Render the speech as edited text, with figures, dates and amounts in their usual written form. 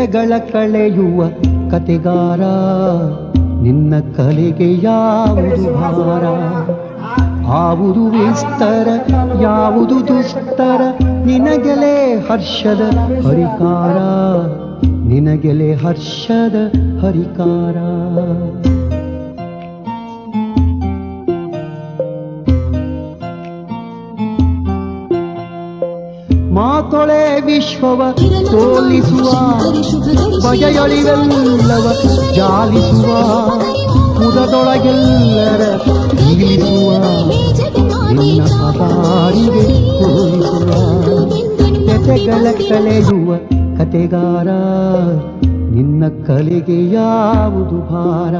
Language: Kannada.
ವ್ಯಥೆಗಳ ಕಳೆಯುವ ಕತೆಗಾರ, ನಿನ್ನ ಕಲೆಗೆ ಯಾವುದು ಭಾರ? ಆವುದು ವಿಸ್ತರ, ಯಾವುದು ದುಸ್ತರ, ನಿನಗೆಲೆ ಹರ್ಷದ ಹರಿಕಾರ, ನಿನಗೆಲೆ ಹರ್ಷದ ಹರಿಕಾರ. ಮಾತೊಳೆ ವಿಶ್ವವ ಸೋಲಿಸುವ, ಬಗೆಯೊಳಿವೆಲ್ಲವ ಜಾಲಿಸುವ, ಮುದದೊಳಗೆಲ್ಲರ ಬೀಳಿಸುವ, ನಿನ್ನ ಪದಾರಿಗೆ ಹೋಲಿಸುವ. ವ್ಯಥೆಗಳ ಕಳೆಯುವ ಕತೆಗಾರ, ನಿನ್ನ ಕಲೆಗೆ ಯಾವುದು ಭಾರ?